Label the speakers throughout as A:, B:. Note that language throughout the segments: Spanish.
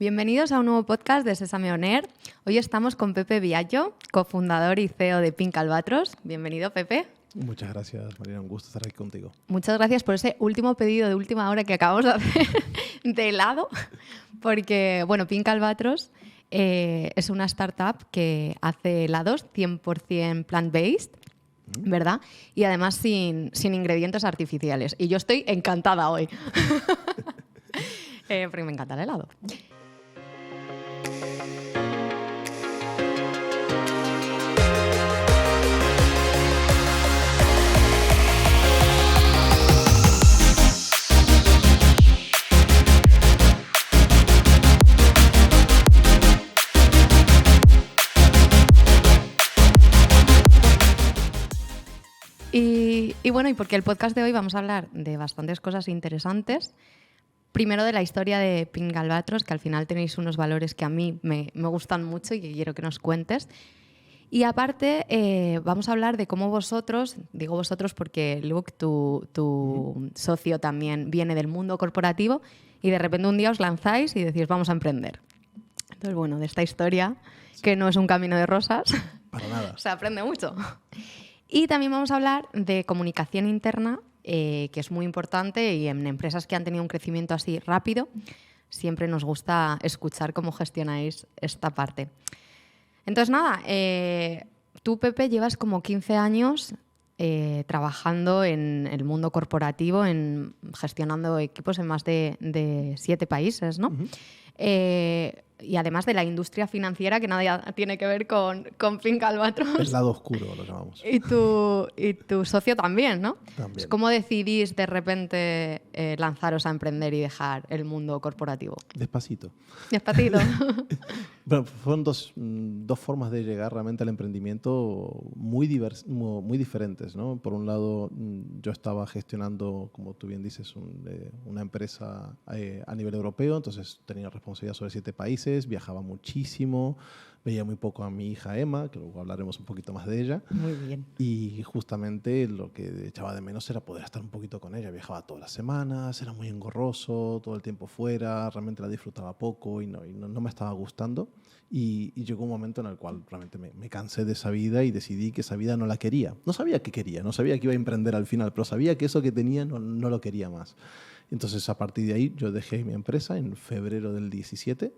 A: Bienvenidos a un nuevo podcast de Sésame On Air. Hoy estamos con Pepe Viallo, cofundador y CEO de Pink Albatros. Bienvenido, Pepe.
B: Muchas gracias, Marina. Un gusto estar aquí contigo.
A: Muchas gracias por ese último pedido de última hora que acabamos de hacer de helado, porque, bueno, Pink Albatros es una startup que hace helados 100% plant-based, ¿verdad? Y además sin ingredientes artificiales. Y yo estoy encantada hoy, porque me encanta el helado. Y bueno, y porque el podcast de hoy vamos a hablar de bastantes cosas interesantes. Primero de la historia de Pink Albatros, que al final tenéis unos valores que a mí me gustan mucho y que quiero que nos cuentes. Y aparte vamos a hablar de cómo vosotros, digo vosotros porque Luke, tu socio también viene del mundo corporativo y de repente un día os lanzáis y decís vamos a emprender. Entonces, bueno, de esta historia, que no es un camino de rosas,
B: Para nada.
A: se aprende mucho. Y también vamos a hablar de comunicación interna, que es muy importante y en empresas que han tenido un crecimiento así rápido, siempre nos gusta escuchar cómo gestionáis esta parte. Entonces, nada, tú, Pepe, llevas como 15 años trabajando en el mundo corporativo, gestionando equipos en más de 7 países, ¿no?
B: Uh-huh.
A: Y además de la industria financiera, que nada tiene que ver con Pink Albatros.
B: El lado oscuro lo llamamos.
A: Y tu socio también, ¿no?
B: También.
A: ¿Cómo decidís de repente lanzaros a emprender y dejar el mundo corporativo?
B: Despacito.
A: Despacito.
B: Bueno, fueron dos formas de llegar realmente al emprendimiento muy diferentes, ¿no? Por un lado, yo estaba gestionando, como tú bien dices, una empresa a nivel europeo, entonces tenía responsabilidad sobre 7 países, viajaba muchísimo, veía muy poco a mi hija Emma, que luego hablaremos un poquito más de ella.
A: Muy bien.
B: Y justamente lo que echaba de menos era poder estar un poquito con ella. Viajaba todas las semanas, era muy engorroso, todo el tiempo fuera, realmente la disfrutaba poco y no me estaba gustando. Y llegó un momento en el cual realmente me cansé de esa vida y decidí que esa vida no la quería. No sabía qué quería, no sabía que iba a emprender al final, pero sabía que eso que tenía no lo quería más. Entonces, a partir de ahí, yo dejé mi empresa en febrero del 17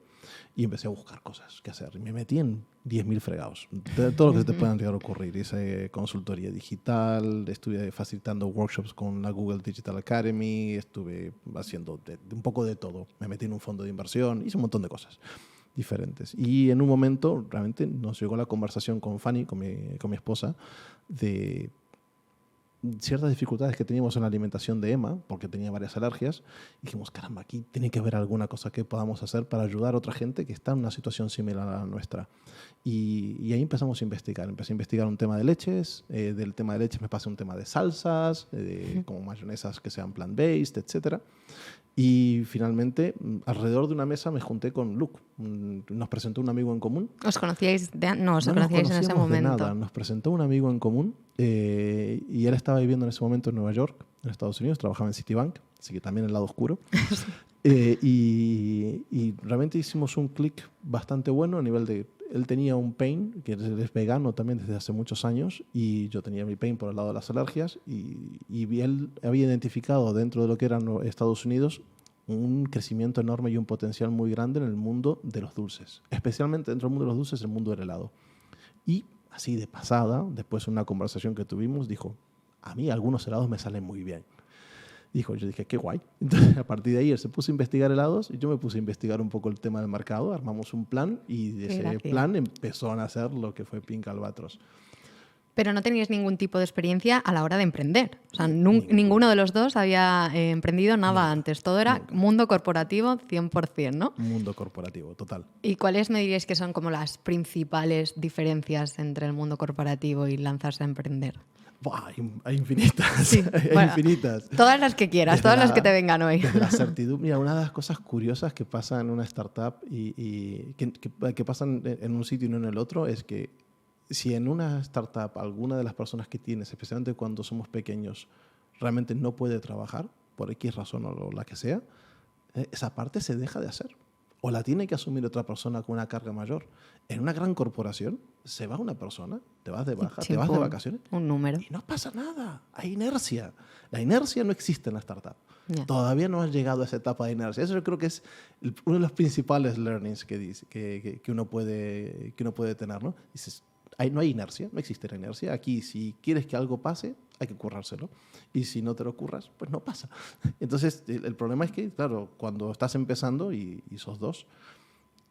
B: y empecé a buscar cosas que hacer. Y me metí en 10.000 fregados. Todo lo que se te pueda llegar a ocurrir. Hice consultoría digital, estuve facilitando workshops con la Google Digital Academy, estuve haciendo un poco de todo. Me metí en un fondo de inversión, hice un montón de cosas diferentes. Y en un momento, realmente, nos llegó la conversación con Fanny, con mi esposa, de ciertas dificultades que teníamos en la alimentación de Emma, porque tenía varias alergias, y dijimos, caramba, aquí tiene que haber alguna cosa que podamos hacer para ayudar a otra gente que está en una situación similar a la nuestra. Y ahí empezamos a investigar. Empecé a investigar un tema de leches, del tema de leches me pasé a un tema de salsas, como mayonesas que sean plant-based, etc. Y finalmente, alrededor de una mesa me junté con Luke. Nos presentó un amigo en común.
A: ¿Os conocíais? No os
B: No
A: conocíais
B: nos
A: en ese
B: conocíamos de
A: momento.
B: nada. Nos presentó un amigo en común y él estaba viviendo en ese momento en Nueva York, en Estados Unidos. Trabajaba en Citibank, así que también el lado oscuro. Y realmente hicimos un clic bastante bueno a nivel de... Él tenía un pain, que es vegano también desde hace muchos años, y yo tenía mi pain por el lado de las alergias, y él había identificado dentro de lo que eran Estados Unidos un crecimiento enorme y un potencial muy grande en el mundo de los dulces, especialmente dentro del mundo de los dulces, el mundo del helado. Y así de pasada, después de una conversación que tuvimos, dijo, a mí algunos helados me salen muy bien. Yo dije, qué guay. Entonces, a partir de ahí, él se puso a investigar helados y yo me puse a investigar un poco el tema del mercado. Armamos un plan y de ese plan empezó a nacer lo que fue Pink Albatros.
A: Pero no teníais ningún tipo de experiencia a la hora de emprender. O sea, ninguno de los dos había emprendido nada antes. Todo era mundo corporativo 100%, ¿no?
B: Mundo corporativo, total.
A: ¿Y cuáles me diríais que son como las principales diferencias entre el mundo corporativo y lanzarse a emprender?
B: Buah, hay infinitas.
A: Sí,
B: hay infinitas.
A: Todas las que quieras,
B: Desde
A: todas las que te vengan hoy.
B: Desde la certidumbre. Mira, una de las cosas curiosas que pasa en una startup y que pasan en un sitio y no en el otro es que si en una startup alguna de las personas que tienes, especialmente cuando somos pequeños, realmente no puede trabajar, por X razón o la que sea, esa parte se deja de hacer. o la tiene que asumir otra persona con una carga mayor. En una gran corporación se va una persona, te vas de baja, te vas de vacaciones.
A: Un número.
B: Y no pasa nada, hay inercia. La inercia no existe en la startup.
A: Yeah.
B: Todavía no has llegado a esa etapa de inercia. Eso yo creo que es uno de los principales learnings que uno puede tener, ¿no? Dices, no hay inercia, no existe la inercia. Aquí, si quieres que algo pase, hay que currárselo. Y si no te lo curras, pues no pasa. Entonces, el problema es que, claro, cuando estás empezando y sos dos,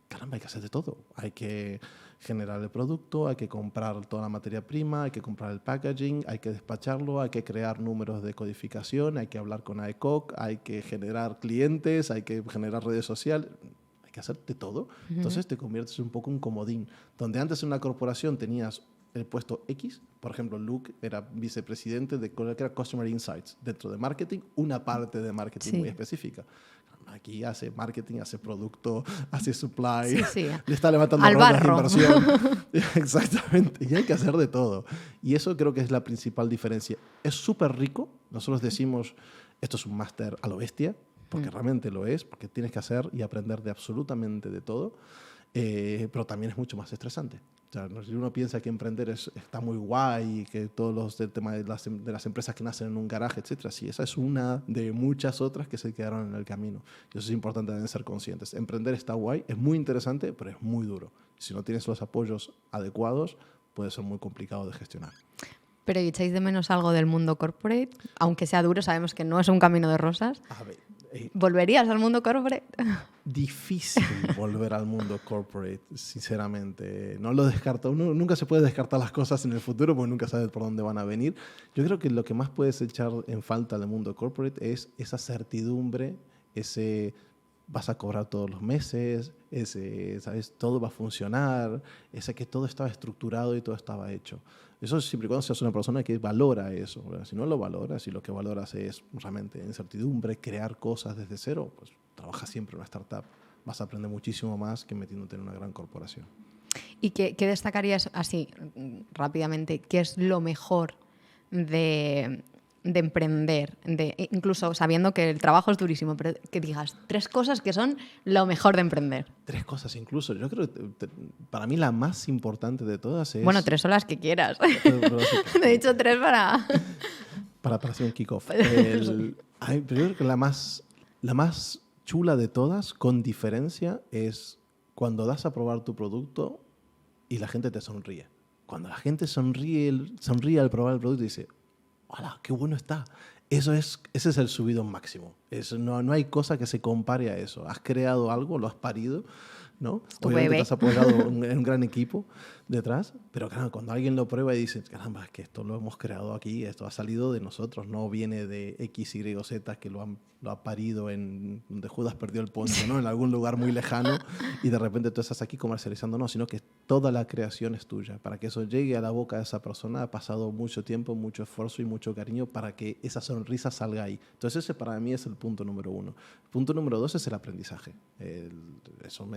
B: caramba, hay que hacer de todo. Hay que generar el producto, hay que comprar toda la materia prima, hay que comprar el packaging, hay que despacharlo, hay que crear números de codificación, hay que hablar con AECOC, hay que generar clientes, hay que generar redes sociales. Hay que hacer de todo. Entonces te conviertes un poco en un comodín. Donde antes en una corporación tenías el puesto X, por ejemplo, Luke era vicepresidente de lo que era Customer Insights, dentro de marketing, una parte de marketing muy específica. Aquí hace marketing, hace producto, hace supply, le está levantando rondas de inversión. Exactamente, y hay que hacer de todo. Y eso creo que es la principal diferencia. Es súper rico, nosotros decimos, esto es un máster a lo bestia, porque realmente lo es, porque tienes que hacer y aprender de absolutamente de todo, pero también es mucho más estresante. O sea, si uno piensa que emprender está muy guay, que todos el tema de las empresas que nacen en un garaje, etcétera, sí, esa es una de muchas otras que se quedaron en el camino. Y eso es importante también ser conscientes. Emprender está guay, es muy interesante, pero es muy duro. Si no tienes los apoyos adecuados, puede ser muy complicado de gestionar.
A: ¿Pero echáis de menos algo del mundo corporate? Aunque sea duro, sabemos que no es un camino de rosas.
B: A ver,
A: ¿volverías al mundo corporate?
B: Difícil volver al mundo corporate, sinceramente. No lo descarto. Uno nunca se puede descartar las cosas en el futuro porque nunca sabes por dónde van a venir. Yo creo que lo que más puedes echar en falta del mundo corporate es esa certidumbre, ese vas a cobrar todos los meses, ese, ¿sabes? Todo va a funcionar, ese que todo estaba estructurado y todo estaba hecho. Eso siempre y cuando seas una persona que valora eso. ¿Verdad? Si no lo valoras, si lo que valoras es realmente incertidumbre, crear cosas desde cero, pues trabaja siempre en una startup. Vas a aprender muchísimo más que metiéndote en una gran corporación.
A: ¿Y qué destacarías así rápidamente? ¿Qué es lo mejor de emprender? Incluso sabiendo que el trabajo es durísimo, pero que digas 3 cosas que son lo mejor de emprender.
B: 3 cosas incluso. Yo creo que para mí la más importante de todas es...
A: Bueno, 3 son las que quieras. Pero he dicho 3 para...
B: para hacer un kick-off. Pero yo creo que la más chula de todas, con diferencia, es cuando das a probar tu producto y la gente te sonríe. Cuando la gente sonríe al probar el producto y dice, ¡hola, qué bueno está! Ese es el subidón máximo. No hay cosa que se compare a eso. Has creado algo, lo has parido, ¿no? Obviamente te has apoyado en un gran equipo detrás, pero claro, cuando alguien lo prueba y dice, caramba, es que esto lo hemos creado aquí, esto ha salido de nosotros, no viene de X, Y, Z que lo ha parido en donde Judas perdió el poncho, ¿no? En algún lugar muy lejano y de repente tú estás aquí comercializando, no, sino que toda la creación es tuya. Para que eso llegue a la boca de esa persona ha pasado mucho tiempo, mucho esfuerzo y mucho cariño para que esa sonrisa salga ahí. Entonces ese para mí es el punto número 1. El punto número 2 es el aprendizaje. Eso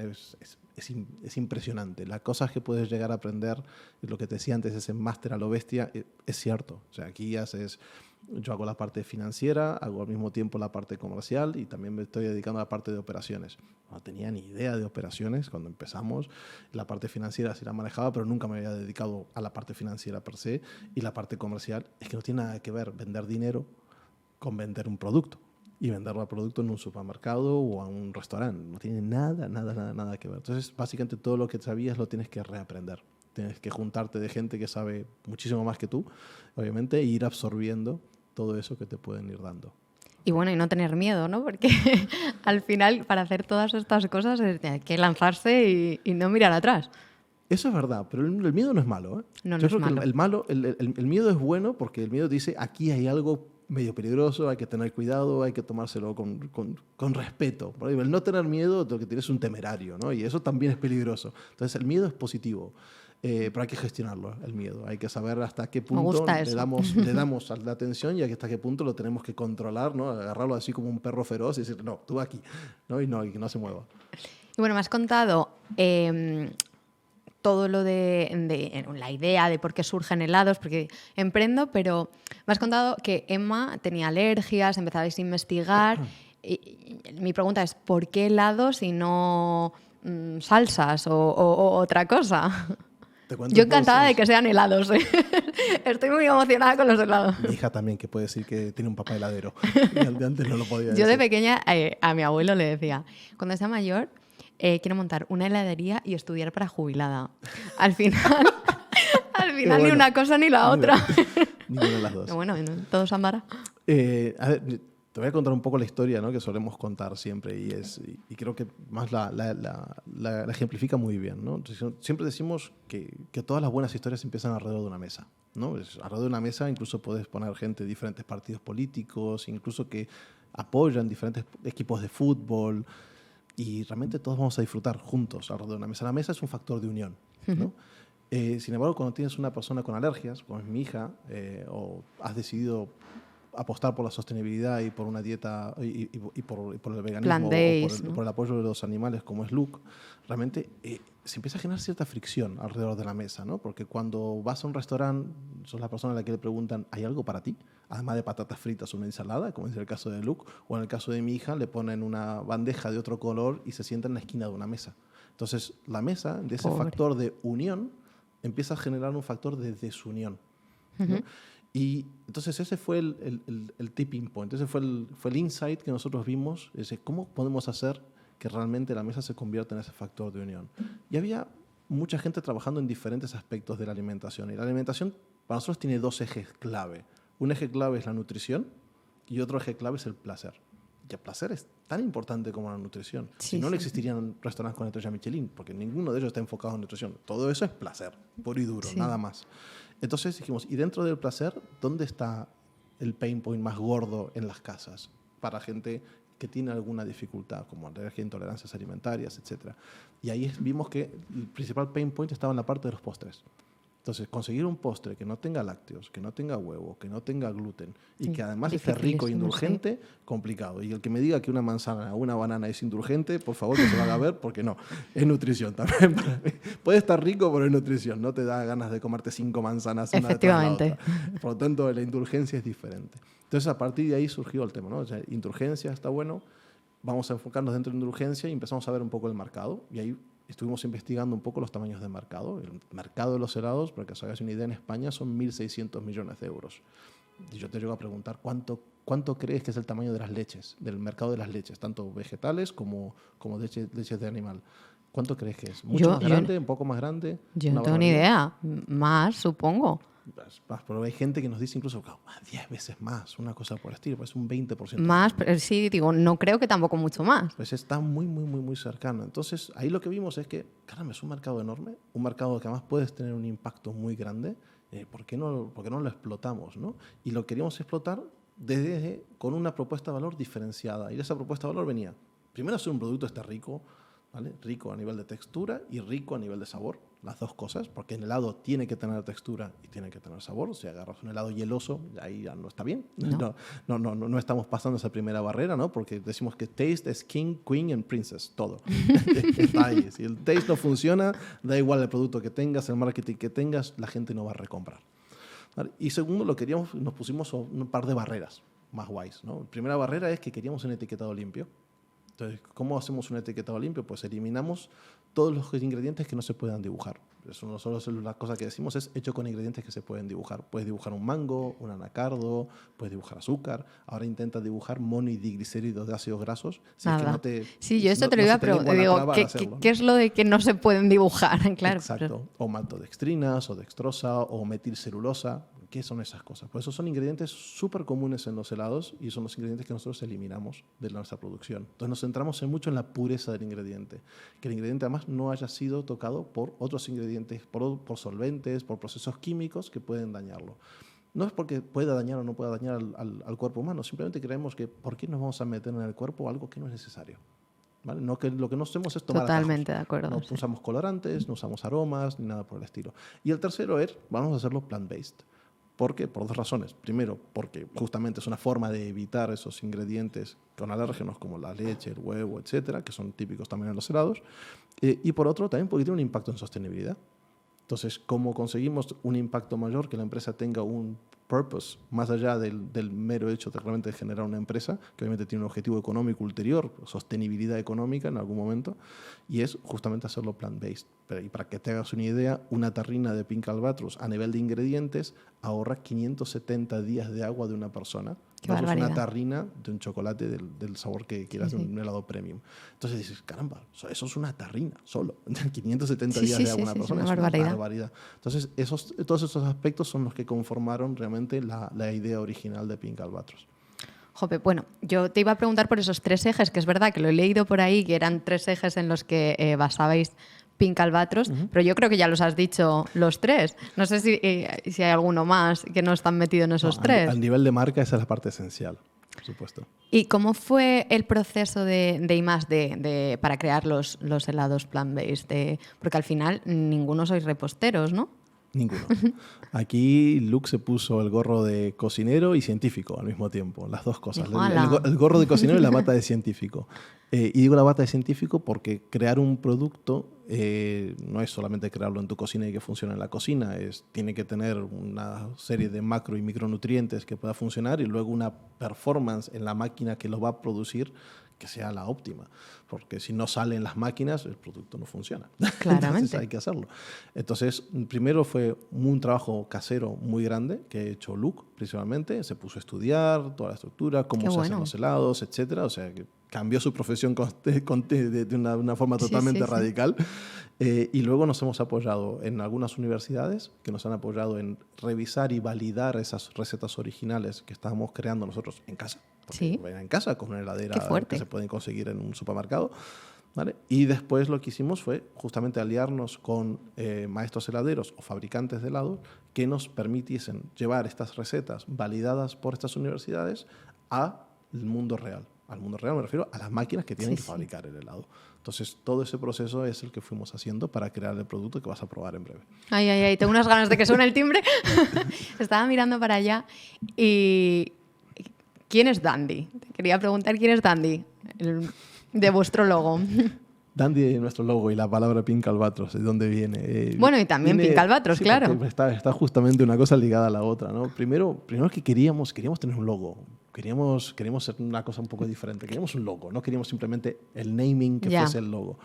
B: es impresionante. Las cosas que puedes llegar a aprender, lo que te decía antes, ese máster a lo bestia, es cierto. O sea, aquí yo hago la parte financiera, hago al mismo tiempo la parte comercial y también me estoy dedicando a la parte de operaciones. No tenía ni idea de operaciones cuando empezamos. La parte financiera sí la manejaba, pero nunca me había dedicado a la parte financiera per se. Y la parte comercial es que no tiene nada que ver vender dinero con vender un producto. Y vender el producto en un supermercado o a un restaurante. No tiene nada que ver. Entonces, básicamente todo lo que sabías lo tienes que reaprender. Tienes que juntarte de gente que sabe muchísimo más que tú, obviamente, e ir absorbiendo todo eso que te pueden ir dando.
A: Y bueno, y no tener miedo, ¿no? Porque al final, para hacer todas estas cosas, hay que lanzarse y no mirar atrás.
B: Eso es verdad, pero el miedo no es malo, ¿eh?
A: No
B: Yo
A: es
B: creo
A: malo.
B: que el miedo es bueno porque el miedo dice, aquí hay algo medio peligroso, hay que tener cuidado, hay que tomárselo con respeto. Por ahí, el no tener miedo, lo que tienes es un temerario, ¿no? Y eso también es peligroso. Entonces, el miedo es positivo. Pero hay que gestionarlo, el miedo. Hay que saber hasta qué punto le damos la atención y hasta qué punto lo tenemos que controlar, ¿no? Agarrarlo así como un perro feroz y decir, no, tú aquí, ¿no? Y que no se mueva.
A: Y bueno, me has contado todo lo de la idea de por qué surgen helados, porque emprendo, pero me has contado que Emma tenía alergias, empezabais a investigar. mi pregunta es, ¿por qué helados y no salsas o otra cosa?
B: Te cuento
A: Yo encantada de
B: entonces,
A: que sean helados, ¿eh? Estoy muy emocionada con los helados.
B: mi hija también, que puede decir que tiene un papá heladero. Y de antes no lo podía
A: Yo de
B: decir.
A: pequeña a mi abuelo le decía, cuando sea mayor, quiero montar una heladería y estudiar para jubilada. Al final, al
B: Qué
A: final ni
B: bueno.
A: una cosa ni la
B: Mira,
A: otra.
B: ninguna de las dos.
A: Pero bueno, todo se amará.
B: A ver, te voy a contar un poco la historia, ¿no? Que solemos contar siempre y creo que más la ejemplifica muy bien, ¿no? Entonces, siempre decimos que todas las buenas historias empiezan alrededor de una mesa, ¿no? Alrededor de una mesa incluso puedes poner gente de diferentes partidos políticos, incluso que apoyan diferentes equipos de fútbol y realmente todos vamos a disfrutar juntos alrededor de una mesa. La mesa es un factor de unión, ¿no? Sin embargo, cuando tienes una persona con alergias, como es mi hija, o has decidido apostar por la sostenibilidad y por una dieta y por el veganismo
A: Plant-based, ¿no?
B: por el apoyo de los animales como es Luke, realmente se empieza a generar cierta fricción alrededor de la mesa, ¿no? Porque cuando vas a un restaurante, sos la persona a la que le preguntan, ¿hay algo para ti? Además de patatas fritas o una ensalada, como es el caso de Luke, o en el caso de mi hija, le ponen una bandeja de otro color y se sienta en la esquina de una mesa. Entonces, la mesa, de ese
A: Pobre.
B: factor de unión, empieza a generar un factor de desunión, ¿no? Y entonces ese fue el tipping point, ese fue el insight que nosotros vimos, es cómo podemos hacer que realmente la mesa se convierta en ese factor de unión. Y había mucha gente trabajando en diferentes aspectos de la alimentación. Y la alimentación para nosotros tiene dos ejes clave. Un eje clave es la nutrición y otro eje clave es el placer. Y el placer es tan importante como la nutrición.
A: Sí,
B: Si no, no
A: sí.
B: existirían restaurantes con estrella Michelin, porque ninguno de ellos está enfocado en nutrición. Todo eso es placer, puro y duro,
A: Sí.
B: nada más. Entonces dijimos, y dentro del placer, ¿dónde está el pain point más gordo en las casas para gente que tiene alguna dificultad, como alergia, intolerancias alimentarias, etcétera? Y ahí vimos que el principal pain point estaba en la parte de los postres. Entonces, conseguir un postre que no tenga lácteos, que no tenga huevo, que no tenga gluten y que además esté rico e
A: Dificilísimo,
B: indulgente, complicado. Y el que me diga que una manzana o una banana es indulgente, por favor que se lo haga ver, porque no, es nutrición también. Puede estar rico, pero es nutrición. No te da ganas de comerte 5 manzanas una detrás de la
A: Efectivamente.
B: otra. Por lo tanto, la indulgencia es diferente. Entonces, a partir de ahí surgió el tema, ¿no? O sea, indulgencia está bueno, vamos a enfocarnos dentro de indulgencia y empezamos a ver un poco el mercado. Y ahí estuvimos investigando un poco los tamaños de mercado. El mercado de los helados, para que os hagáis una idea, en España son 1.600 millones de euros. Y yo te llego a preguntar, ¿cuánto crees que es el tamaño de las leches, del mercado de las leches, tanto vegetales como leches de animal? ¿Cuánto crees que es? ¿Mucho más grande? ¿Un poco más grande?
A: Yo
B: ¿Una
A: no tengo ni
B: barbaridad?
A: idea. Más, supongo.
B: Pero hay gente que nos dice incluso 10 veces más, una cosa por el estilo, pues un 20%.
A: Más, pero sí, digo, no creo que tampoco mucho más.
B: Pues está muy, muy, muy, muy cercano. Entonces, ahí lo que vimos es que, caramba, es un mercado enorme, un mercado que además puedes tener un impacto muy grande. ¿Por qué no lo explotamos, ¿no? Y lo queríamos explotar con una propuesta de valor diferenciada. Y esa propuesta de valor venía, primero, hacer un producto esté rico, ¿vale? Rico a nivel de textura y rico a nivel de sabor, las dos cosas, porque el helado tiene que tener textura y tiene que tener sabor. Si agarras un helado hieloso, ahí ya no está bien. No estamos pasando esa primera barrera, ¿no? Porque decimos que taste es king, queen and princess, todo. Está ahí. Si el taste no funciona, da igual el producto que tengas, el marketing que tengas, la gente no va a recomprar. ¿Vale? Y segundo, nos pusimos un par de barreras más guays, ¿no? La primera barrera es que queríamos un etiquetado limpio. Entonces, ¿cómo hacemos un etiquetado limpio? Pues eliminamos todos los ingredientes que no se puedan dibujar. Eso no solo es la cosa que decimos, es hecho con ingredientes que se pueden dibujar. Puedes dibujar un mango, un anacardo, puedes dibujar azúcar. Ahora intenta dibujar monodiglicéridos de ácidos grasos. Si es que no te,
A: sí, yo esto
B: no,
A: te lo
B: no
A: iba
B: se
A: a
B: te lengua
A: preguntar.
B: la
A: Digo,
B: traba al hacerlo,
A: ¿qué
B: ¿no?
A: es lo de que no se pueden dibujar? Claro.
B: Exacto.
A: Pero...
B: O maltodextrinas, o dextrosa, o metilcelulosa. ¿Qué son esas cosas? Pues esos son ingredientes súper comunes en los helados y son los ingredientes que nosotros eliminamos de nuestra producción. Entonces nos centramos mucho en la pureza del ingrediente. Que el ingrediente además no haya sido tocado por otros ingredientes, por solventes, por procesos químicos que pueden dañarlo. No es porque pueda dañar o no pueda dañar al cuerpo humano, simplemente creemos que ¿por qué nos vamos a meter en el cuerpo algo que no es necesario? ¿Vale? No, que lo que no hacemos es tomar
A: Totalmente
B: atajos.
A: de acuerdo.
B: No
A: Sí.
B: usamos colorantes, no usamos aromas, ni nada por el estilo. Y el tercero es, vamos a hacerlo plant-based. ¿Por qué? Por dos razones. Primero, porque justamente es una forma de evitar esos ingredientes con alérgenos como la leche, el huevo, etcétera, que son típicos también en los helados. Y por otro, también porque tiene un impacto en sostenibilidad. Entonces, ¿cómo conseguimos un impacto mayor? Que la empresa tenga un purpose, más allá del mero hecho de realmente generar una empresa, que obviamente tiene un objetivo económico ulterior, sostenibilidad económica en algún momento, y es justamente hacerlo plant-based. Y para que te hagas una idea, una tarrina de Pink Albatros a nivel de ingredientes ahorra 570 días de agua de una persona.
A: Qué
B: versus
A: barbaridad.
B: una tarrina de un chocolate del sabor que quieras, de un helado premium. Entonces dices, caramba, eso es una tarrina solo. 570 días de agua de una persona
A: es
B: es
A: una
B: una
A: barbaridad.
B: barbaridad. Entonces, todos esos aspectos son los que conformaron realmente la idea original de Pink Albatros.
A: Jope, bueno, yo te iba a preguntar por esos 3 ejes, que es verdad que lo he leído por ahí, que eran 3 ejes en los que basabais Pink Albatros, pero yo creo que ya los has dicho los 3. No sé si hay alguno más que no están metido en esos 3.
B: Al nivel de marca, esa es la parte esencial, por supuesto.
A: ¿Y cómo fue el proceso de I+D para crear los helados plant-based? Porque al final ninguno sois reposteros, ¿no?
B: Ninguno. Aquí Luke se puso el gorro de cocinero y científico al mismo tiempo, las dos cosas. El gorro de cocinero y la bata de científico. Y digo la bata de científico porque crear un producto no es solamente crearlo en tu cocina y que funcione en la cocina, tiene que tener una serie de macro y micronutrientes que pueda funcionar y luego una performance en la máquina que lo va a producir que sea la óptima, porque si no salen las máquinas, el producto no funciona.
A: Claramente.
B: Entonces hay que hacerlo. Entonces, primero fue un trabajo casero muy grande que ha hecho Luke, principalmente. Se puso a estudiar toda la estructura, cómo se hacen los helados, etcétera. O sea, que cambió su profesión de una forma totalmente radical. Y luego nos hemos apoyado en algunas universidades que nos han apoyado en revisar y validar esas recetas originales que estábamos creando nosotros en casa.
A: Sí.
B: En casa con una heladera que se pueden conseguir en un supermercado. ¿Vale? Y después lo que hicimos fue justamente aliarnos con maestros heladeros o fabricantes de helados que nos permitiesen llevar estas recetas validadas por estas universidades al mundo real. Al mundo real me refiero a las máquinas que tienen que fabricar el helado. Entonces, todo ese proceso es el que fuimos haciendo para crear el producto que vas a probar en breve.
A: Ay, tengo unas ganas de que suene el timbre. Estaba mirando para allá y... ¿Quién es Dandy? Te quería preguntar quién es Dandy, de vuestro logo.
B: Dandy es nuestro logo y la palabra Pink Albatros, ¿de dónde viene?
A: Bueno, y también Pink Albatros, claro.
B: Está justamente una cosa ligada a la otra, ¿no? Primero que queríamos tener un logo. Queríamos ser una cosa un poco diferente. Queríamos un logo, no queríamos simplemente el naming que fuese el logo.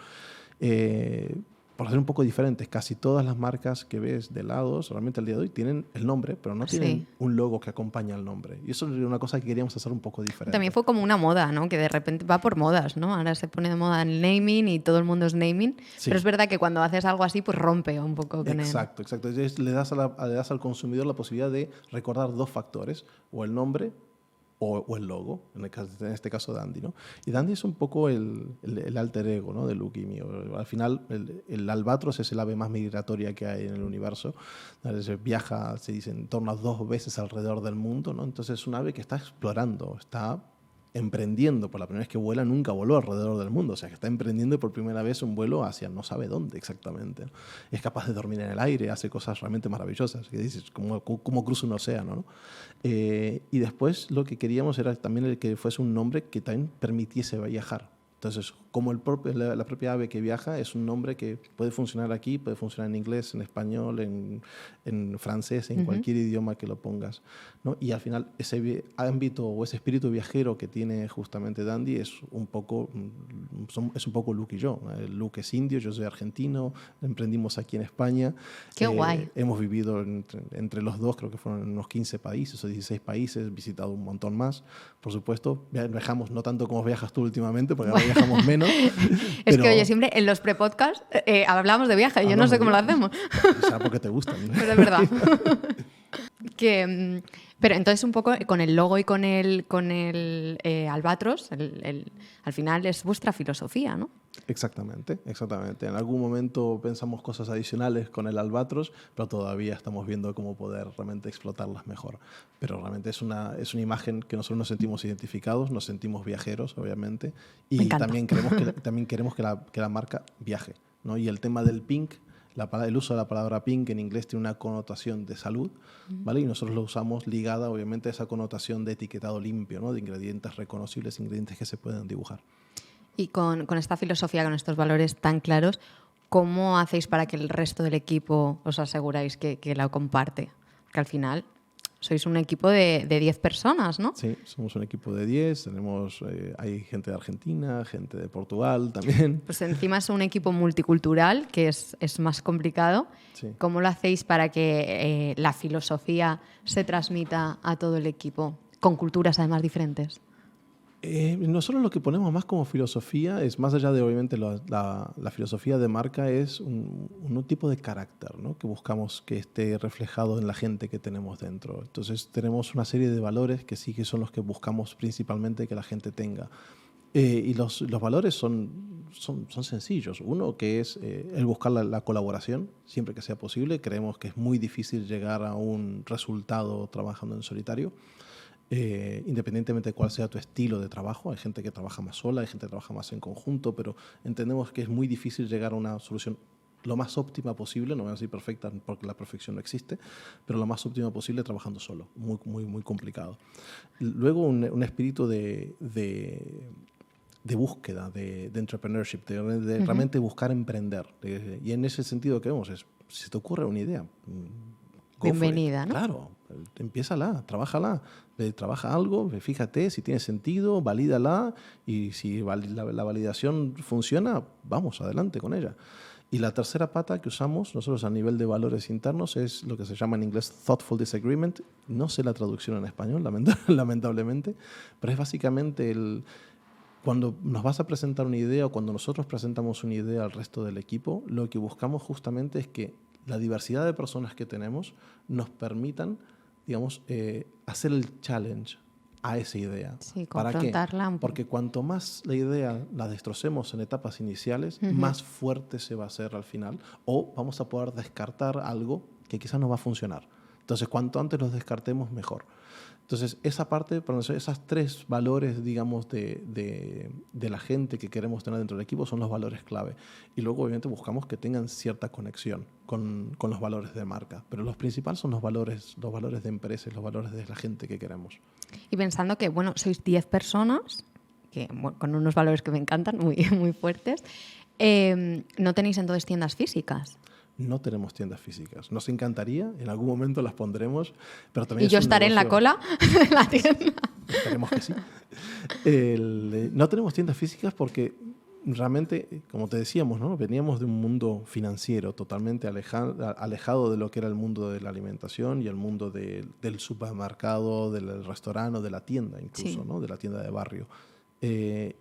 B: Por ser un poco diferentes, casi todas las marcas que ves de helados, realmente al día de hoy tienen el nombre, pero no tienen un logo que acompaña al nombre. Y eso es una cosa que queríamos hacer un poco diferente.
A: También fue como una moda, ¿no? Que de repente va por modas, ¿no? Ahora se pone de moda el naming y todo el mundo es naming. Sí. Pero es verdad que cuando haces algo así, pues rompe un poco con
B: Exacto. Le das al consumidor la posibilidad de recordar 2 factores, o el nombre o el logo, en este caso Dandy, ¿no? Y Dandy es un poco el alter ego, ¿no? De Luke y mío. Al final, el albatros es el ave más migratoria que hay en el universo. Viaja, se dice, en torno a 2 veces alrededor del mundo, ¿no? Entonces es un ave que está explorando, está emprendiendo. Por la primera vez que vuela, nunca voló alrededor del mundo. O sea, que está emprendiendo por primera vez un vuelo hacia no sabe dónde exactamente. Es capaz de dormir en el aire, hace cosas realmente maravillosas. Que dices, ¿cómo cruza un océano, ¿no? Y después lo que queríamos era también el que fuese un nombre que también permitiese viajar. Entonces, como la propia ave que viaja, es un nombre que puede funcionar aquí, puede funcionar en inglés, en español, en francés, en cualquier idioma que lo pongas, ¿no? Y al final ese ámbito o ese espíritu viajero que tiene justamente Dandy es un poco Luke y yo. Luke es indio, yo soy argentino, emprendimos aquí en España.
A: ¡Qué guay!
B: Hemos vivido entre los dos, creo que fueron unos 15 países o 16 países, visitado un montón más. Por supuesto, viajamos no tanto como viajas tú últimamente, porque ahora viajamos menos.
A: Es que, oye, siempre en los pre-podcasts hablamos de viaje, yo no sé cómo lo hacemos.
B: Será porque te gustan, ¿no?
A: Pero es verdad. Pero entonces un poco con el logo y con el albatros, al final es vuestra filosofía, ¿no?
B: Exactamente. En algún momento pensamos cosas adicionales con el albatros, pero todavía estamos viendo cómo poder realmente explotarlas mejor. Pero realmente es una imagen que nosotros nos sentimos identificados, nos sentimos viajeros, obviamente, y también queremos que la marca viaje, ¿no? Y el tema del pink, el uso de la palabra pink en inglés tiene una connotación de salud, ¿vale? Y nosotros lo usamos ligada, obviamente, a esa connotación de etiquetado limpio, ¿no? De ingredientes reconocibles, ingredientes que se pueden dibujar.
A: Y con esta filosofía, con estos valores tan claros, ¿cómo hacéis para que el resto del equipo os aseguráis que la comparte? Que al final sois un equipo de 10 personas, ¿no?
B: Sí, somos un equipo de 10, hay gente de Argentina, gente de Portugal también.
A: Pues encima es un equipo multicultural, que es más complicado.
B: Sí.
A: ¿Cómo lo hacéis para que la filosofía se transmita a todo el equipo, con culturas además diferentes?
B: Nosotros lo que ponemos más como filosofía es, más allá de obviamente la filosofía de marca, es un tipo de carácter, ¿no? Que buscamos que esté reflejado en la gente que tenemos dentro. Entonces tenemos una serie de valores que sí que son los que buscamos principalmente que la gente tenga. Y los valores son sencillos. Uno que es el buscar la colaboración siempre que sea posible. Creemos que es muy difícil llegar a un resultado trabajando en solitario. Independientemente de cuál sea tu estilo de trabajo, hay gente que trabaja más sola, hay gente que trabaja más en conjunto, pero entendemos que es muy difícil llegar a una solución lo más óptima posible, no voy a decir perfecta porque la perfección no existe, pero lo más óptima posible trabajando solo, muy complicado. Luego un espíritu de búsqueda, de entrepreneurship, de realmente buscar emprender. Y en ese sentido que vemos es, si te ocurre una idea,
A: bienvenida, ¿no?
B: Claro, empiézala, trabájala, trabaja algo, fíjate si tiene sentido, valídala y si la validación funciona, vamos adelante con ella. Y la tercera pata que usamos nosotros a nivel de valores internos es lo que se llama en inglés thoughtful disagreement. No sé la traducción en español, lamentablemente, pero es básicamente cuando nos vas a presentar una idea o cuando nosotros presentamos una idea al resto del equipo, lo que buscamos justamente es que la diversidad de personas que tenemos nos permitan, digamos, hacer el challenge a esa idea.
A: Sí,
B: ¿Para
A: confrontarla.
B: qué? Porque cuanto más la idea la destrocemos en etapas iniciales, más fuerte se va a hacer al final, o vamos a poder descartar algo que quizás no va a funcionar. Entonces, cuanto antes los descartemos, mejor. Entonces, esa parte, esas tres valores, digamos, de la gente que queremos tener dentro del equipo son los valores clave. Y luego, obviamente, buscamos que tengan cierta conexión con los valores de marca. Pero los principales son los valores de empresa y los valores de la gente que queremos.
A: Y pensando que, bueno, sois 10 personas, que, bueno, con unos valores que me encantan, muy fuertes, no tenéis entonces tiendas físicas.
B: No tenemos tiendas físicas. Nos encantaría, en algún momento las pondremos, pero también
A: y yo estaré en la cola de la tienda.
B: Esperemos que sí. No tenemos tiendas físicas porque realmente, como te decíamos, ¿no? Veníamos de un mundo financiero totalmente alejado de lo que era el mundo de la alimentación y el mundo del supermercado, del restaurante o de la tienda incluso,
A: sí.
B: ¿no? De la tienda de barrio.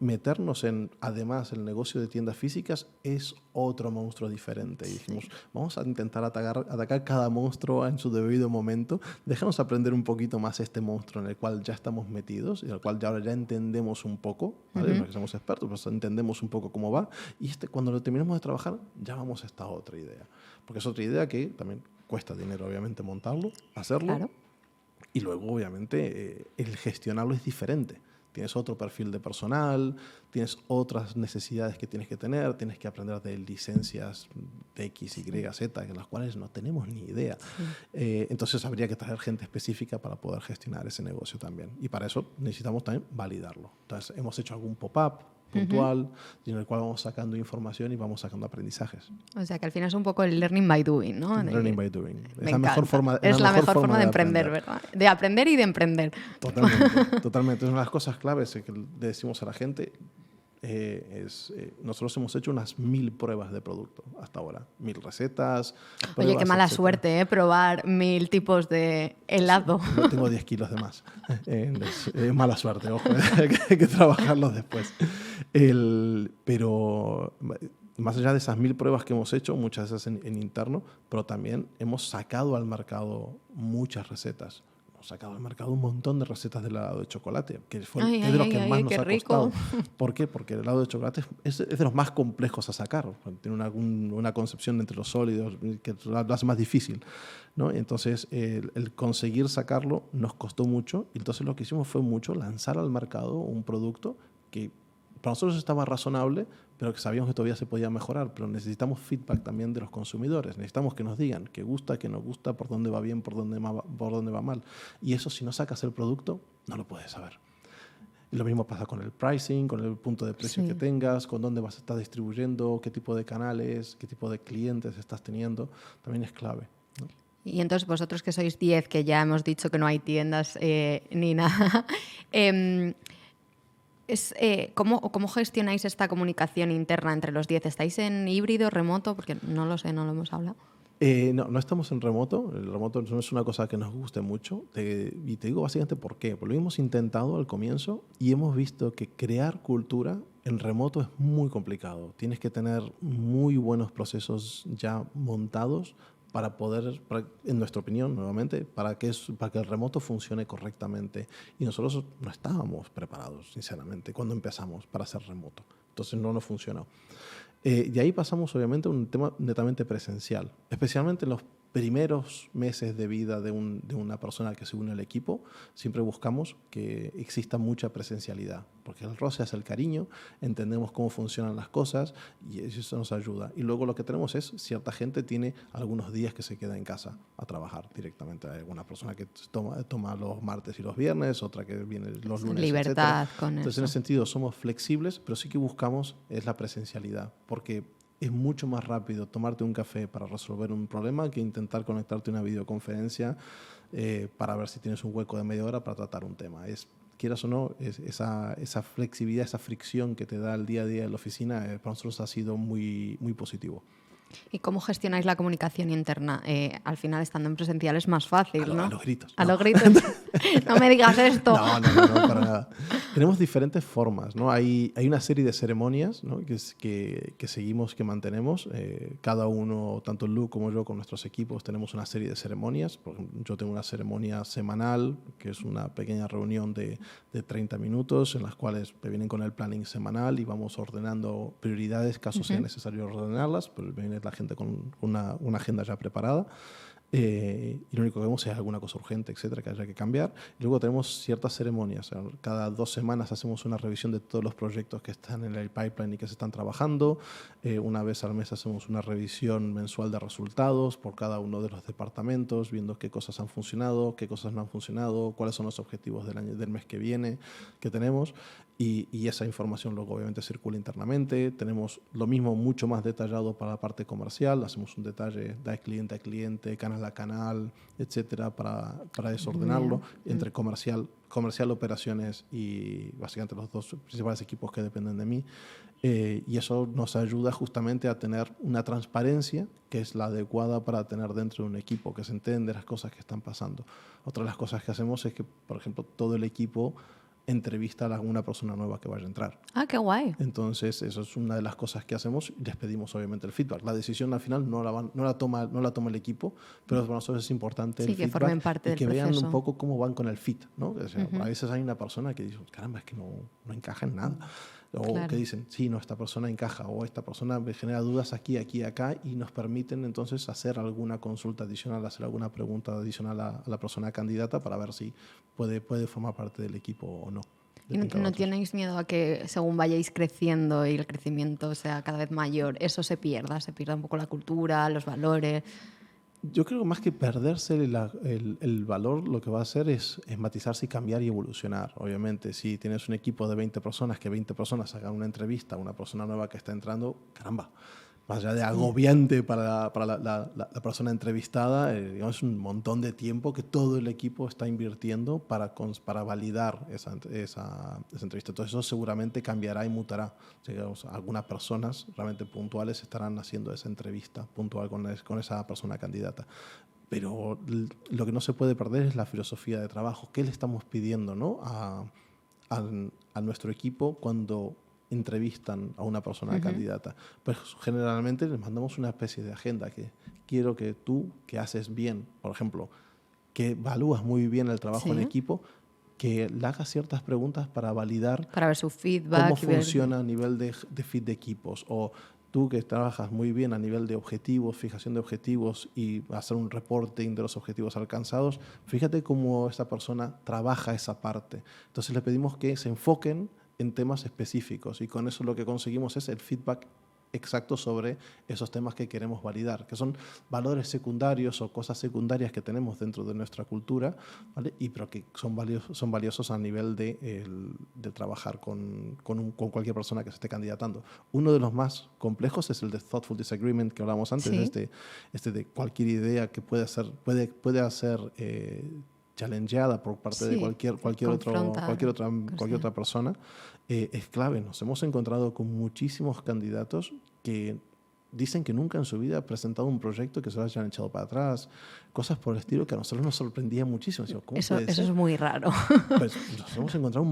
B: Meternos además, el negocio de tiendas físicas es otro monstruo diferente. Y dijimos, vamos a intentar atacar cada monstruo en su debido momento. Déjanos aprender un poquito más este monstruo en el cual ya estamos metidos y en el cual ahora ya entendemos un poco, ¿vale? No es que somos expertos, pero entendemos un poco cómo va. Y cuando lo terminemos de trabajar, ya vamos a esta otra idea. Porque es otra idea que también cuesta dinero, obviamente, montarlo, hacerlo.
A: Claro.
B: Y luego, obviamente, el gestionarlo es diferente. Tienes otro perfil de personal, tienes otras necesidades que tienes que tener, tienes que aprender de licencias de X, Y, Z, de las cuales no tenemos ni idea. Sí. Entonces habría que traer gente específica para poder gestionar ese negocio también. Y para eso necesitamos también validarlo. Entonces hemos hecho algún pop-up puntual, en el cual vamos sacando información y vamos sacando aprendizajes.
A: O sea, que al final es un poco el learning by doing, ¿no?
B: Learning by doing.
A: Es la mejor forma de emprender, ¿verdad? De aprender y de emprender.
B: Totalmente. Es una de las cosas claves que le decimos a la gente. Nosotros hemos hecho unas 1000 pruebas de producto hasta ahora. 1000 recetas.
A: Oye, qué mala suerte, probar 1000 tipos de helado.
B: Yo tengo 10 kilos de más. Es mala suerte, ojo. Hay que trabajarlos después. Pero más allá de esas 1000 pruebas que hemos hecho, muchas de esas en interno, pero también hemos sacado al mercado muchas recetas. Hemos sacado al mercado un montón de recetas de helado de chocolate, que es de los que más nos ha costado. ¿Por qué? Porque el helado de chocolate es de los más complejos a sacar. Tiene una concepción entre los sólidos que lo hace más difícil, ¿no? Entonces, el conseguir sacarlo nos costó mucho. Y entonces lo que hicimos fue lanzar al mercado un producto que para nosotros estaba razonable, pero que sabíamos que todavía se podía mejorar. Pero necesitamos feedback también de los consumidores. Necesitamos que nos digan qué gusta, qué no gusta, por dónde va bien, por dónde va mal. Y eso, si no sacas el producto, no lo puedes saber. Y lo mismo pasa con el pricing, con el punto de precio que tengas, con dónde vas a estar distribuyendo, qué tipo de canales, qué tipo de clientes estás teniendo. También es clave, ¿no?
A: Y entonces vosotros que sois 10, que ya hemos dicho que no hay tiendas ni nada, ¿cómo gestionáis esta comunicación interna entre los 10? ¿Estáis en híbrido, remoto? Porque no lo sé, no lo hemos hablado.
B: No estamos en remoto. El remoto no es una cosa que nos guste mucho. Y te digo básicamente por qué. Porque lo hemos intentado al comienzo y hemos visto que crear cultura en remoto es muy complicado. Tienes que tener muy buenos procesos ya montados para poder, en nuestra opinión, nuevamente, para que el remoto funcione correctamente. Y nosotros no estábamos preparados, sinceramente, cuando empezamos para hacer remoto. Entonces no nos funcionó. Y ahí pasamos obviamente a un tema netamente presencial, especialmente en los primeros meses de vida de una persona que se une al equipo. Siempre buscamos que exista mucha presencialidad, porque el roce hace el cariño, entendemos cómo funcionan las cosas y eso nos ayuda. Y luego lo que tenemos es, cierta gente tiene algunos días que se queda en casa a trabajar directamente. Hay alguna persona que toma los martes y los viernes, otra que viene los lunes,
A: libertad,
B: etc.
A: con
B: Entonces,
A: eso.
B: en ese sentido, somos flexibles, pero sí que buscamos es la presencialidad, porque es mucho más rápido tomarte un café para resolver un problema que intentar conectarte a una videoconferencia para ver si tienes un hueco de media hora para tratar un tema. Quieras o no, esa flexibilidad, esa fricción que te da el día a día en la oficina, para nosotros ha sido muy, muy positivo.
A: ¿Y cómo gestionáis la comunicación interna? Al final, estando en presencial es más fácil, ¿no?
B: A los gritos.
A: A los gritos. No me digas esto.
B: No, para nada. Tenemos diferentes formas, ¿no? Hay una serie de ceremonias, ¿no? que seguimos, que mantenemos. Cada uno, tanto Lu como yo, con nuestros equipos, tenemos una serie de ceremonias. Por ejemplo, yo tengo una ceremonia semanal, que es una pequeña reunión de 30 minutos, en las cuales me vienen con el planning semanal y vamos ordenando prioridades, caso sea necesario ordenarlas, pero viene la gente con una agenda ya preparada. Y lo único que vemos es alguna cosa urgente, etcétera, que haya que cambiar. Y luego tenemos ciertas ceremonias. Cada 2 semanas hacemos una revisión de todos los proyectos que están en el pipeline y que se están trabajando. Una vez al mes hacemos una revisión mensual de resultados por cada uno de los departamentos, viendo qué cosas han funcionado, qué cosas no han funcionado, cuáles son los objetivos del mes que viene que tenemos. Y esa información luego obviamente circula internamente. Tenemos lo mismo mucho más detallado para la parte comercial. Hacemos un detalle de cliente a cliente, canal a canal, etcétera, para desordenarlo entre comercial, operaciones y básicamente los 2 principales equipos que dependen de mí. Y eso nos ayuda justamente a tener una transparencia que es la adecuada para tener dentro de un equipo, que se entiende las cosas que están pasando. Otra de las cosas que hacemos es que, por ejemplo, todo el equipo entrevista a alguna persona nueva que vaya a entrar.
A: Ah, qué guay.
B: Entonces, eso es una de las cosas que hacemos y les pedimos obviamente el feedback. La decisión al final no la toma el equipo, pero para nosotros es importante el feedback
A: formen parte
B: y
A: del
B: que vean
A: proceso.
B: un poco cómo van con el fit, ¿no? O sea, a veces hay una persona que dice, caramba, es que no encaja en nada. O que dicen, sí, no, esta persona encaja, o esta persona me genera dudas aquí, acá, y nos permiten entonces hacer alguna consulta adicional, hacer alguna pregunta adicional a la persona candidata para ver si puede formar parte del equipo o no.
A: ¿Y no tenéis miedo a que según vayáis creciendo y el crecimiento sea cada vez mayor, eso se pierda un poco la cultura, los valores?
B: Yo creo que más que perderse el valor, lo que va a hacer es matizarse y cambiar y evolucionar. Obviamente, si tienes un equipo de 20 personas, que 20 personas hagan una entrevista a una persona nueva que está entrando, caramba, más allá de agobiante para la persona entrevistada, digamos, es un montón de tiempo que todo el equipo está invirtiendo para validar esa entrevista. Entonces eso seguramente cambiará y mutará. Digamos, algunas personas realmente puntuales estarán haciendo esa entrevista puntual con esa persona candidata. Pero lo que no se puede perder es la filosofía de trabajo. ¿Qué le estamos pidiendo, ¿no? a nuestro equipo cuando entrevistan a una persona candidata? Pues generalmente les mandamos una especie de agenda que quiero que tú, que haces bien, por ejemplo, que evalúas muy bien el trabajo en equipo, que le hagas ciertas preguntas para validar
A: para ver su feedback,
B: cómo funciona a nivel de fit de equipos, o tú que trabajas muy bien a nivel de objetivos, fijación de objetivos y hacer un reporting de los objetivos alcanzados, fíjate cómo esta persona trabaja esa parte. Entonces le pedimos que se enfoquen en temas específicos y con eso lo que conseguimos es el feedback exacto sobre esos temas que queremos validar, que son valores secundarios o cosas secundarias que tenemos dentro de nuestra cultura, ¿vale? Pero que son valiosos a nivel de trabajar con cualquier persona que se esté candidatando. Uno de los más complejos es el de Thoughtful Disagreement que hablábamos antes,
A: Sí.
B: este de cualquier idea que puede ser challengeada por parte de
A: Sí, confrontar
B: cualquier
A: cosas.
B: otra persona, es clave. Nos hemos encontrado con muchísimos candidatos que dicen que nunca en su vida han presentado un proyecto que se lo hayan echado para atrás, cosas por el estilo que a nosotros nos sorprendía muchísimo. Decimos, ¿cómo puede
A: Eso
B: ser?
A: es muy raro.
B: Pues nos hemos encontrado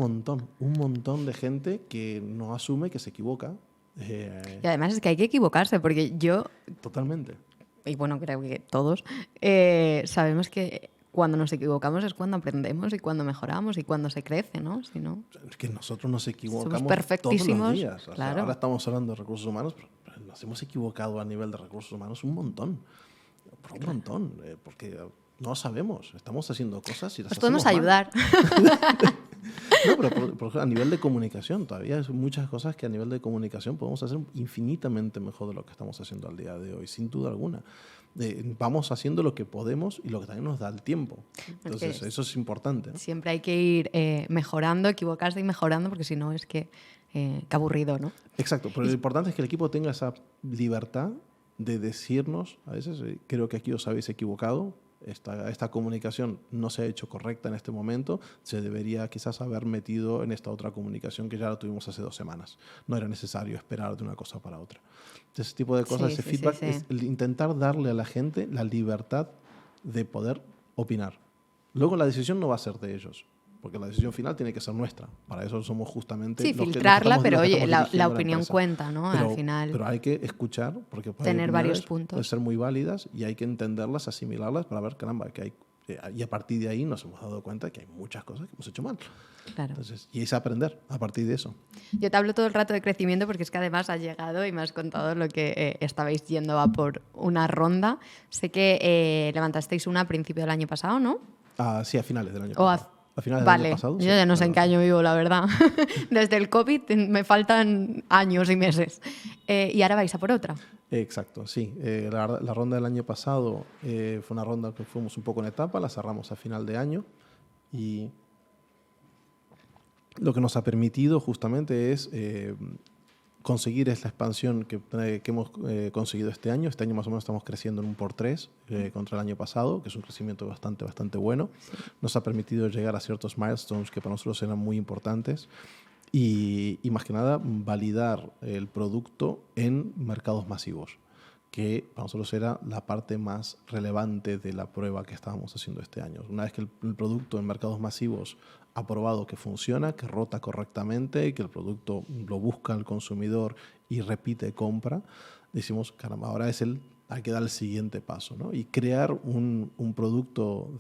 B: un montón de gente que no asume que se equivoca.
A: Y además es que hay que equivocarse, porque yo,
B: Totalmente.
A: y bueno, creo que todos, sabemos que cuando nos equivocamos es cuando aprendemos y cuando mejoramos y cuando se crece, ¿no? Si no,
B: Es que nosotros nos
A: somos
B: equivocamos todos los
A: perfectísimos,
B: días. O sea,
A: claro.
B: ahora estamos hablando de recursos humanos, pero nos hemos equivocado a nivel de recursos humanos un montón. Por un montón. Porque no sabemos. Estamos haciendo cosas y las
A: Os podemos
B: hacemos mal.
A: ayudar.
B: No, pero por ejemplo, a nivel de comunicación, todavía hay muchas cosas que a nivel de comunicación podemos hacer infinitamente mejor de lo que estamos haciendo al día de hoy, sin duda alguna. Vamos haciendo lo que podemos y lo que también nos da el tiempo. Entonces, eso es importante, ¿no?
A: Siempre hay que ir mejorando, equivocarse y mejorando, porque si no es que qué aburrido, ¿no?
B: Exacto, pero lo importante es que el equipo tenga esa libertad de decirnos, a veces, creo que aquí os habéis equivocado, esta comunicación no se ha hecho correcta en este momento, se debería quizás haber metido en esta otra comunicación que ya la tuvimos hace 2 semanas. No era necesario esperar de una cosa para otra. Entonces, ese tipo de cosas, ese feedback, es el intentar darle a la gente la libertad de poder opinar. Luego la decisión no va a ser de ellos, porque la decisión final tiene que ser nuestra. Para eso somos justamente
A: Sí,
B: los
A: filtrarla, pero
B: los que
A: oye,
B: estamos
A: la
B: dirigiendo
A: opinión
B: empresa.
A: cuenta, ¿no? Al final.
B: Pero hay que escuchar, porque
A: Tener varios puntos.
B: pueden ser muy válidas y hay que entenderlas, asimilarlas para ver, caramba, que hay. Y a partir de ahí nos hemos dado cuenta que hay muchas cosas que hemos hecho mal.
A: Claro.
B: Entonces, y es aprender a partir de eso.
A: Yo te hablo todo el rato de crecimiento porque es que además has llegado y me has contado lo que estabais yendo a por una ronda. Sé que levantasteis una a principio del año pasado, ¿no?
B: Sí, a finales del año
A: O
B: pasado. A finales
A: vale,
B: del año pasado.
A: yo
B: Sí,
A: ya no sé en
B: claro,
A: qué
B: sí.
A: año vivo, la verdad. Desde el COVID me faltan años y meses. Y ahora vais a por otra.
B: Exacto, sí. La ronda del año pasado fue una ronda que fuimos un poco en etapa, la cerramos a final de año y lo que nos ha permitido justamente es conseguir esta expansión que hemos conseguido este año. Este año más o menos estamos creciendo en un por 3 contra el año pasado, que es un crecimiento bastante bueno. Sí. Nos ha permitido llegar a ciertos milestones que para nosotros eran muy importantes y más que nada validar el producto en mercados masivos, que para nosotros era la parte más relevante de la prueba que estábamos haciendo este año. Una vez que el producto en mercados masivos ha probado que funciona, que rota correctamente, que el producto lo busca el consumidor y repite compra, decimos, caramba, ahora hay que dar el siguiente paso, ¿no? Y crear un producto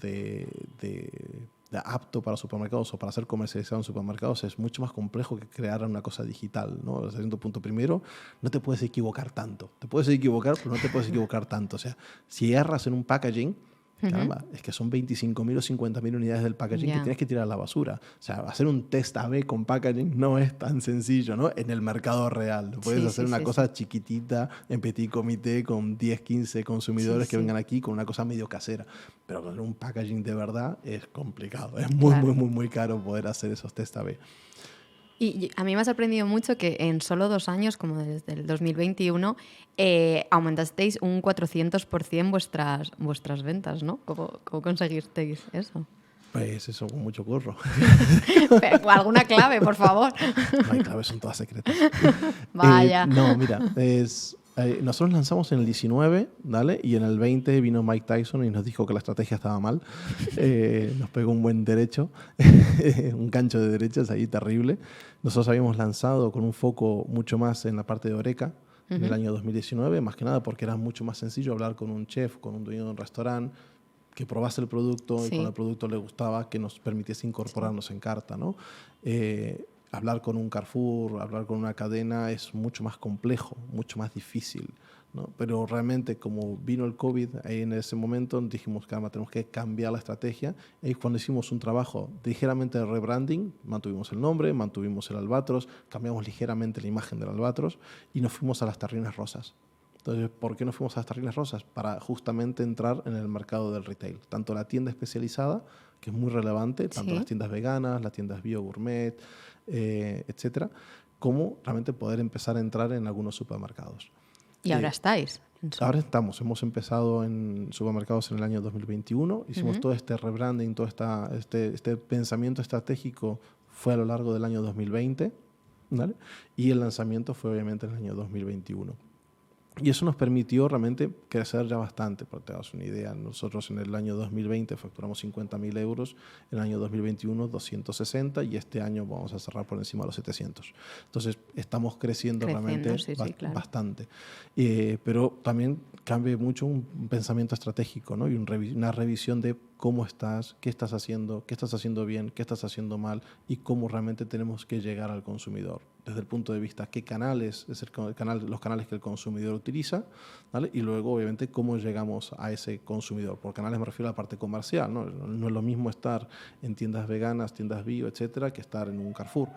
B: apto para supermercados o para ser comercializado en supermercados es mucho más complejo que crear una cosa digital, ¿no? Desde cierto punto, primero, no te puedes equivocar tanto. Te puedes equivocar, pero no te puedes equivocar tanto. O sea, si erras en un packaging, caramba, es que son 25.000 o 50.000 unidades del packaging que tienes que tirar a la basura. O sea, hacer un test A/B con packaging no es tan sencillo, ¿no? En el mercado real. Puedes hacer una cosa chiquitita en petit comité con 10, 15 consumidores que vengan aquí con una cosa medio casera. Pero con un packaging de verdad es complicado. Es muy caro poder hacer esos test A/B.
A: Y a mí me ha sorprendido mucho que en solo 2 años, como desde el 2021, aumentasteis un 400% vuestras ventas, ¿no? ¿Cómo conseguisteis eso?
B: Pues eso, con mucho curro.
A: ¿Alguna clave, por favor?
B: No hay claves, son todas secretas.
A: Vaya.
B: No, mira, nosotros lanzamos en el 19, ¿vale? Y en el 20 vino Mike Tyson y nos dijo que la estrategia estaba mal. Nos pegó un buen derecho, un gancho de derechas ahí terrible. Nosotros habíamos lanzado con un foco mucho más en la parte de Horeca en el año 2019, más que nada porque era mucho más sencillo hablar con un chef, con un dueño de un restaurante, que probase el producto y con el producto le gustaba, que nos permitiese incorporarnos en carta, ¿no? hablar con un Carrefour, hablar con una cadena es mucho más complejo, mucho más difícil, ¿no? Pero realmente como vino el COVID, ahí en ese momento dijimos que tenemos que cambiar la estrategia. Y cuando hicimos un trabajo ligeramente de rebranding, mantuvimos el nombre, mantuvimos el albatros, cambiamos ligeramente la imagen del albatros y nos fuimos a las terrinas rosas. Entonces, ¿por qué nos fuimos a las terrinas rosas? Para justamente entrar en el mercado del retail. Tanto la tienda especializada, que es muy relevante, tanto las tiendas veganas, las tiendas bio, gourmet, etcétera, como realmente poder empezar a entrar en algunos supermercados.
A: Y ahora estáis.
B: Ahora hemos empezado en supermercados en el año 2021, hicimos todo este rebranding, todo este pensamiento estratégico fue a lo largo del año 2020, ¿vale? Y el lanzamiento fue obviamente en el año 2021. Y eso nos permitió realmente crecer ya bastante. Para que te hagas una idea, nosotros en el año 2020 facturamos 50.000 euros, en el año 2021 260 y este año vamos a cerrar por encima de los 700. Entonces estamos creciendo realmente bastante. Pero también cambia mucho un pensamiento estratégico, ¿no? Y una revisión de cómo estás, qué estás haciendo bien, qué estás haciendo mal y cómo realmente tenemos que llegar al consumidor. Desde el punto de vista qué canales, es los canales que el consumidor utiliza, ¿vale? Y luego, obviamente, cómo llegamos a ese consumidor. Por canales me refiero a la parte comercial, ¿no? No es lo mismo estar en tiendas veganas, tiendas bio, etcétera, que estar en un Carrefour.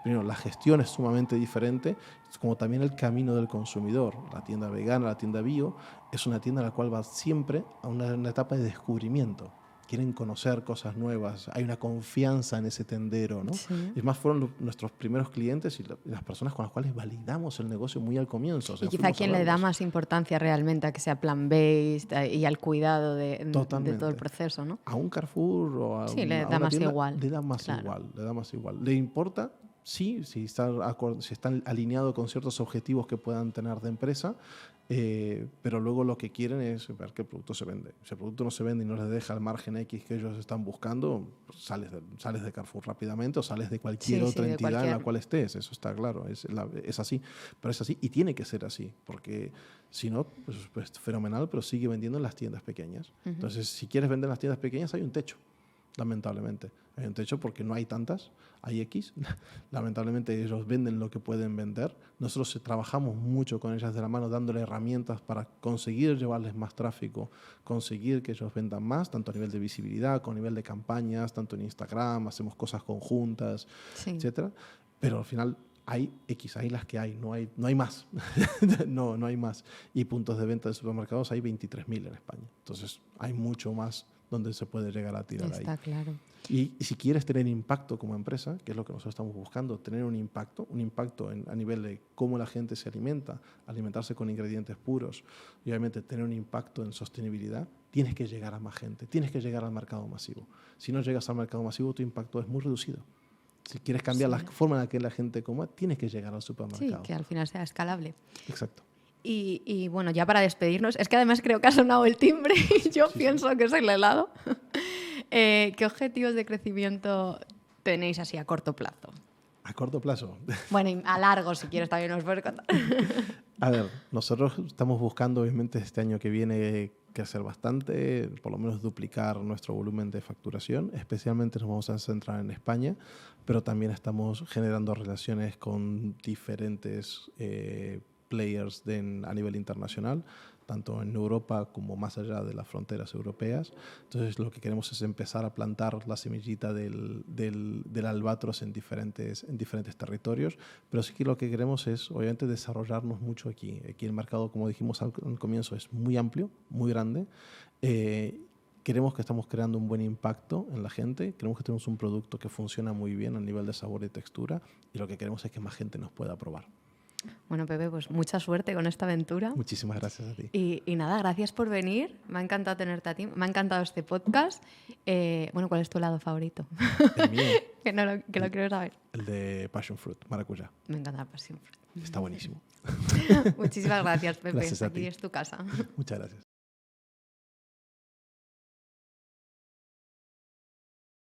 B: Primero, la gestión es sumamente diferente, como también el camino del consumidor. La tienda vegana, la tienda bio, es una tienda a la cual va siempre a una etapa de descubrimiento. Quieren conocer cosas nuevas, hay una confianza en ese tendero, ¿no? Sí. Es más, fueron nuestros primeros clientes y las personas con las cuales validamos el negocio muy al comienzo. O sea,
A: y quizá quien le da más importancia realmente a que sea plant-based y al cuidado de todo el proceso, ¿no?
B: A un Carrefour o a
A: sí, le da más
B: tienda,
A: igual.
B: Le da más igual. ¿Le importa? Sí, si están alineados con ciertos objetivos que puedan tener de empresa, pero luego lo que quieren es ver que el producto se vende. Si el producto no se vende y no les deja el margen X que ellos están buscando, pues sales de Carrefour rápidamente o sales de cualquier otra entidad en la cual estés. Eso está claro, es así. Pero es así y tiene que ser así, porque si no, pues fenomenal, pero sigue vendiendo en las tiendas pequeñas. Entonces, si quieres vender en las tiendas pequeñas, hay un techo. Lamentablemente. Hay un techo porque no hay tantas, hay X. Lamentablemente ellos venden lo que pueden vender. Nosotros trabajamos mucho con ellas de la mano, dándole herramientas para conseguir llevarles más tráfico, conseguir que ellos vendan más, tanto a nivel de visibilidad, como a nivel de campañas, tanto en Instagram, hacemos cosas conjuntas, etcétera. Pero al final hay X, hay las que hay, no hay más. no hay más. Y puntos de venta de supermercados hay 23.000 en España. Entonces hay mucho más donde se puede llegar a tirar ahí.
A: Está claro.
B: Y si quieres tener impacto como empresa, que es lo que nosotros estamos buscando, tener un impacto a nivel de cómo la gente se alimenta, alimentarse con ingredientes puros y obviamente tener un impacto en sostenibilidad, tienes que llegar a más gente, tienes que llegar al mercado masivo. Si no llegas al mercado masivo, tu impacto es muy reducido. Si quieres cambiar la forma en la que la gente coma, tienes que llegar al supermercado.
A: Sí, que al final sea escalable.
B: Exacto.
A: Y bueno, ya para despedirnos, es que además creo que ha sonado el timbre y yo pienso que es el helado. ¿Qué objetivos de crecimiento tenéis así a corto plazo?
B: ¿A corto plazo?
A: Bueno, y a largo, si quieres, también nos puedes contar.
B: A ver, nosotros estamos buscando, obviamente, este año que viene crecer bastante, por lo menos duplicar nuestro volumen de facturación. Especialmente nos vamos a centrar en España, pero también estamos generando relaciones con diferentes players a nivel internacional, tanto en Europa como más allá de las fronteras europeas. Entonces lo que queremos es empezar a plantar la semillita del albatros en diferentes territorios, pero sí que lo que queremos es obviamente desarrollarnos mucho aquí. Aquí el mercado, como dijimos al comienzo, es muy amplio, muy grande. Queremos que estamos creando un buen impacto en la gente, queremos que tenemos un producto que funciona muy bien a nivel de sabor y textura y lo que queremos es que más gente nos pueda probar.
A: Bueno, Pepe, pues mucha suerte con esta aventura.
B: Muchísimas gracias a ti.
A: Y nada, gracias por venir. Me ha encantado tenerte a ti. Me ha encantado este podcast. Bueno, ¿cuál es tu helado favorito?
B: El mío.
A: que lo quiero saber.
B: El de Passion Fruit, maracuyá.
A: Me encanta la Passion Fruit.
B: Está buenísimo.
A: Muchísimas gracias, Pepe.
B: Gracias a ti.
A: Aquí es tu casa.
B: Muchas gracias.